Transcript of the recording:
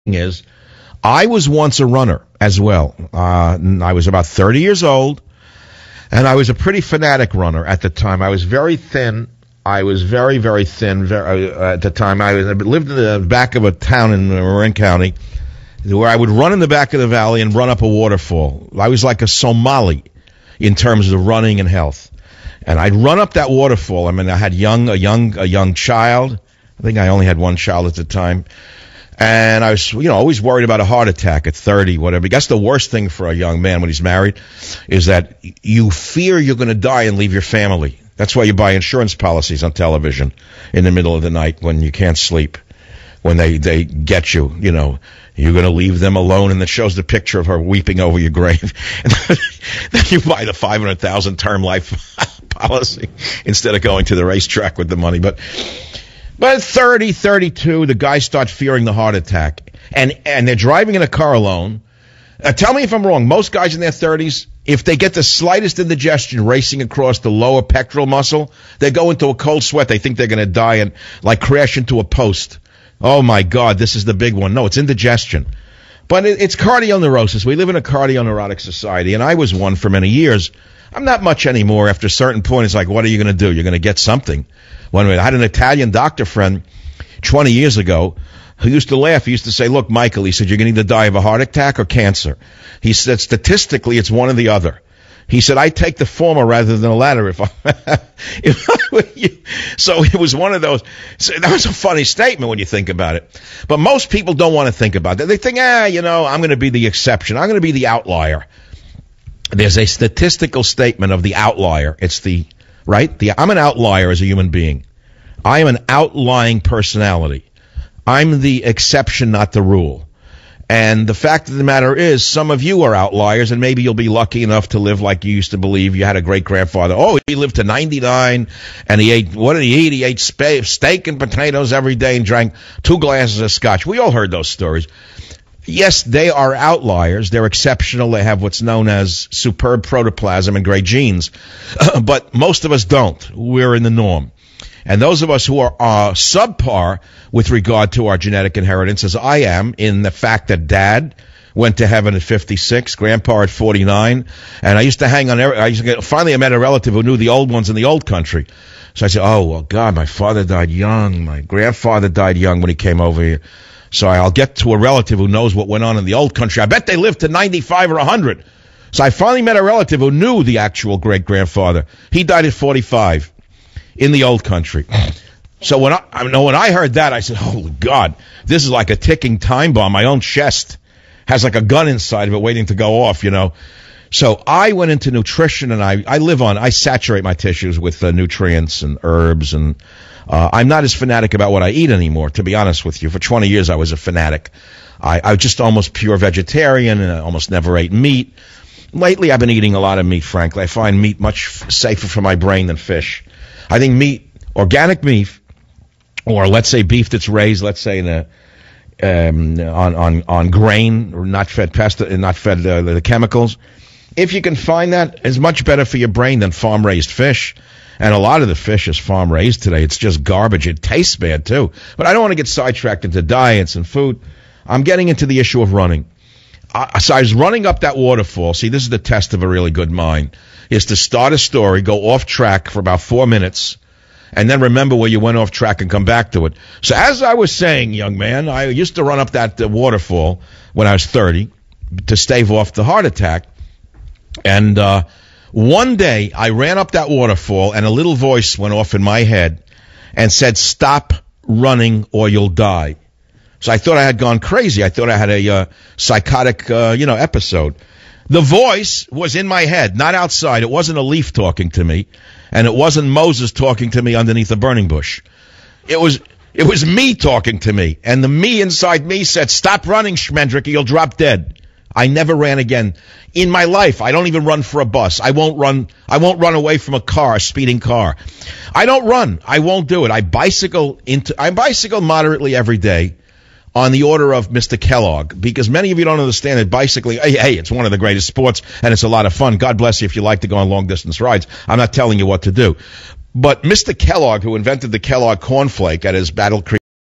is, I was once a runner as well. I was about 30 years old, and I was a pretty fanatic runner at the time. I was very thin. I was very, very thin at the time. I lived in the back of a town in Marin County where I would run in the back of the valley and run up a waterfall. I was like a Somali in terms of running and health. And I'd run up that waterfall. I mean, I had a young child. I think I only had one child at the time. And I was, always worried about a heart attack at 30, whatever. That's the worst thing for a young man when he's married, is that you fear you're going to die and leave your family. That's why you buy insurance policies on television in the middle of the night when you can't sleep, when they get you, you're going to leave them alone, and it shows the picture of her weeping over your grave. And then you buy the $500,000 term life policy instead of going to the racetrack with the money. But at 30, 32, the guys start fearing the heart attack, and they're driving in a car alone. Tell me if I'm wrong. Most guys in their 30s, if they get the slightest indigestion racing across the lower pectoral muscle, they go into a cold sweat. They think they're going to die and crash into a post. Oh, my God, this is the big one. No, it's indigestion. But it's cardioneurosis. We live in a cardio-neurotic society, and I was one for many years. I'm not much anymore. After a certain point, it's like, what are you going to do? You're going to get something. I had an Italian doctor friend 20 years ago who used to laugh. He used to say, look, Michael, he said, you're going to either die of a heart attack or cancer. He said, statistically, it's one or the other. He said, I take the former rather than the latter. So it was one of those. So that was a funny statement when you think about it. But most people don't want to think about it. They think, I'm going to be the exception. I'm going to be the outlier. There's a statistical statement of the outlier. It's I'm an outlier as a human being. I am an outlying personality. I'm the exception, not the rule. And the fact of the matter is, some of you are outliers, and maybe you'll be lucky enough to live like you used to believe. You had a great-grandfather. Oh, he lived to 99, and he ate, what did he eat? He ate steak and potatoes every day and drank 2 glasses of scotch. We all heard those stories. Yes, they are outliers. They're exceptional. They have what's known as superb protoplasm and great genes. But most of us don't. We're in the norm. And those of us who are subpar with regard to our genetic inheritance, as I am, in the fact that Dad went to heaven at 56, Grandpa at 49, and I used to hang on. Finally, I met a relative who knew the old ones in the old country. So I said, oh, well, God, my father died young. My grandfather died young when he came over here. So I'll get to a relative who knows what went on in the old country. I bet they lived to 95 or 100. So I finally met a relative who knew the actual great-grandfather. He died at 45 in the old country. So when I heard that, I said, oh, God, this is like a ticking time bomb. My own chest has like a gun inside of it waiting to go off, So I went into nutrition, and I saturate my tissues with nutrients and herbs, and I'm not as fanatic about what I eat anymore, to be honest with you. For 20 years, I was a fanatic. I was just almost pure vegetarian, and I almost never ate meat. Lately, I've been eating a lot of meat, frankly. I find meat much safer for my brain than fish. I think meat, organic beef, or let's say beef that's raised, let's say on grain, or not fed the chemicals. If you can find that, is much better for your brain than farm-raised fish. And a lot of the fish is farm-raised today. It's just garbage. It tastes bad, too. But I don't want to get sidetracked into diets and food. I'm getting into the issue of running. So I was running up that waterfall. See, this is the test of a really good mind, is to start a story, go off track for about 4 minutes, and then remember where you went off track and come back to it. So as I was saying, young man, I used to run up that waterfall when I was 30 to stave off the heart attack. And one day I ran up that waterfall, and a little voice went off in my head and said, stop running or you'll die. So I thought I had gone crazy. I thought I had a psychotic, episode. The voice was in my head, not outside. It wasn't a leaf talking to me, and it wasn't Moses talking to me underneath a burning bush. It was me talking to me, and the me inside me said, stop running, Schmendrick, you'll drop dead. I never ran again in my life. I don't even run for a bus. I won't run away from a speeding car. I don't run. I won't do it. I bicycle moderately every day, on the order of Mr. Kellogg, because many of you don't understand that bicycling, hey, it's one of the greatest sports, and it's a lot of fun. God bless you if you like to go on long-distance rides. I'm not telling you what to do. But Mr. Kellogg, who invented the Kellogg cornflake at his Battle Creek